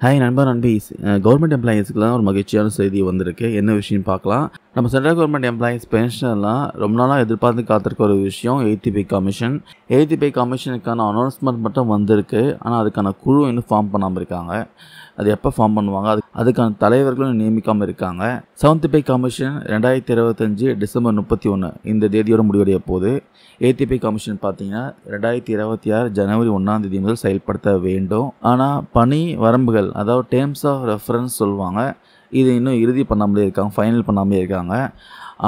Hi நண்பா நண்பீஸ். Government எம்ப்ளாயீஸ்க்குலாம் ஒரு மகிழ்ச்சியான செய்தி வந்திருக்கு. என்ன விஷயம்னு பார்க்கலாம். நம்ம சென்ட்ரல் கவர்மெண்ட் எம்ப்ளாயீஸ் பென்ஷன்லாம் ரொம்ப நாளாக எதிர்பார்த்து காத்திருக்க ஒரு விஷயம் ஏடிபி கமிஷன். ஏடிபி கமிஷனுக்கான அனௌன்ஸ்மெண்ட் மட்டும் வந்திருக்கு. ஆனால் அதுக்கான குழு இன்னும் ஃபார்ம் பண்ணாமல் இருக்காங்க. அது எப்போ ஃபார்ம் பண்ணுவாங்க, அதுக்கான தலைவர்களும் நியமிக்காமல் இருக்காங்க. 7th பே கமிஷன் 2025 டிசம்பர் 31 இந்த தேதியோட முடிவடைய போகுது. ஏடிபி கமிஷன் பார்த்தீங்கன்னா 2026 ஜனவரி 1ஆம் தேதி முதல் செயல்படுத்த வேண்டும். ஆனால் பணி வரம்புகள், அதாவது டேர்ம்ஸ் ஆஃப் ரெஃபரன்ஸ் சொல்லுவாங்க, இது இன்னும் இறுதி பண்ணாமலே இருக்காங்க, ஃபைனல் பண்ணாமலே இருக்காங்க.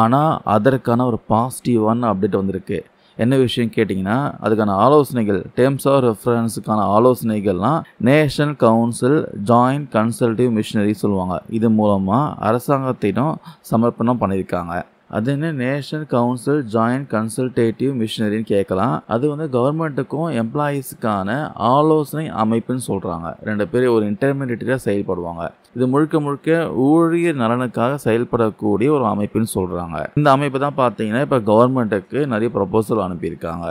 ஆனால் அதற்கான ஒரு பாசிட்டிவான அப்டேட் வந்திருக்கு. என்ன விஷயம் கேட்டிங்கன்னா, அதுக்கான ஆலோசனைகள், டேர்ம்ஸ் ஆஃப் ரெஃபரன்ஸுக்கான ஆலோசனைகள்லாம் national council joint consultative machinery சொல்லுவாங்க. இது மூலமாக அரசாங்கத்திடம் சமர்ப்பணம் பண்ணியிருக்காங்க. அது என்ன நேஷனல் கவுன்சில் ஜாயிண்ட் கன்சல்டேட்டிவ் மிஷனரின்னு கேட்கலாம். அது கவர்மெண்ட்டுக்கும் எம்ப்ளாயீஸுக்கான ஆலோசனை அமைப்புன்னு சொல்கிறாங்க. 2 பேர் ஒரு இன்டர்மீடியட்டாக செயல்படுவாங்க. இது முழுக்க முழுக்க ஊழியர் நலனுக்காக செயல்படக்கூடிய ஒரு அமைப்புன்னு சொல்கிறாங்க. இந்த அமைப்பு தான் பார்த்தீங்கன்னா இப்போ கவர்மெண்ட்டுக்கு நிறைய ப்ரொபோசல் அனுப்பியிருக்காங்க.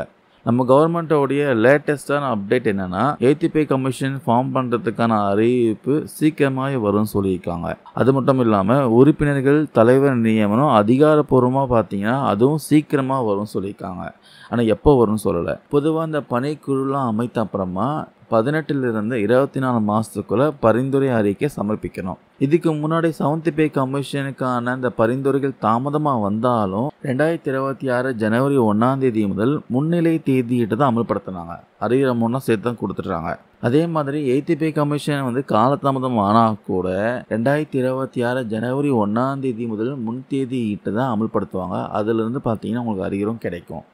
நம்ம கவர்மெண்ட்டோடைய லேட்டஸ்டான அப்டேட் என்னென்னா, ஏடிபி கமிஷன் ஃபார்ம் பண்ணுறதுக்கான அறிவிப்பு சீக்கிரமாக வரும்னு சொல்லியிருக்காங்க. அது மட்டும் இல்லாமல் உறுப்பினர்கள் தலைவர் நியமனம் அதிகாரப்பூர்வமாக பார்த்தீங்கன்னா அதுவும் சீக்கிரமாக வரும்னு சொல்லியிருக்காங்க. ஆனால் எப்போ வரும்னு சொல்லலை. பொதுவாக இந்த பணிக்குழுலாம் அமைத்த அப்புறமா 18 24 மாதத்துக்குள்ளே பரிந்துரை அறிக்கை சமர்ப்பிக்கணும். இதுக்கு முன்னாடி 7th பே கமிஷனுக்கான இந்த பரிந்துரைகள் தாமதமாக வந்தாலும் 2026 ஜனவரி 1ஆம் தேதி முதல் முன்னிலை தேதியிட்டு தான் அமல்படுத்தினாங்க. அறிகிற முன்னா சேர்த்து தான் கொடுத்துட்றாங்க. அதே மாதிரி 8th பே கமிஷன் காலதாமதம் ஆனால் கூட 2026 ஜனவரி 1ஆம் தேதி முதல் முன் தேதியிட்டு தான் அமல்படுத்துவாங்க. அதிலிருந்து பார்த்தீங்கன்னா உங்களுக்கு அறிகுறும் கிடைக்கும்.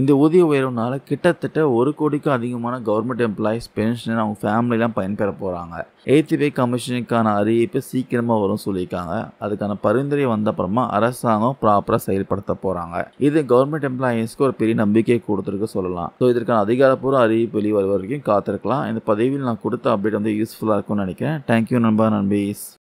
இந்த ஊதிய உயர்வுனால கிட்டத்தட்ட 1 கோடிக்கும் அதிகமான கவர்மெண்ட் எம்ப்ளாயீஸ் பென்ஷன் அவங்க ஃபேமிலிலாம் பயன்பெற போகிறாங்க. 8th பே கமிஷனுக்கான அறிவிப்பு சீக்கிரமாக வரும் சொல்லியிருக்காங்க. அதுக்கான பரிந்துரை வந்த அப்புறமா அரசாங்கம் ப்ராப்பராக செயல்படுத்த போகிறாங்க. இது கவர்மெண்ட் எம்ப்ளாயீஸ்க்கு ஒரு பெரிய நம்பிக்கையை கொடுத்துருக்கு சொல்லலாம். ஸோ இதற்கான அதிகாரப்பூர்வ அறிவிப்பு வெளிவர வரைக்கும் காத்திருக்கலாம். இந்த பதிவில் நான் கொடுத்த அப்டேட் யூஸ்ஃபுல்லாக இருக்கும்னு நினைக்கிறேன். தேங்க்யூ நண்பா நண்பீஸ்.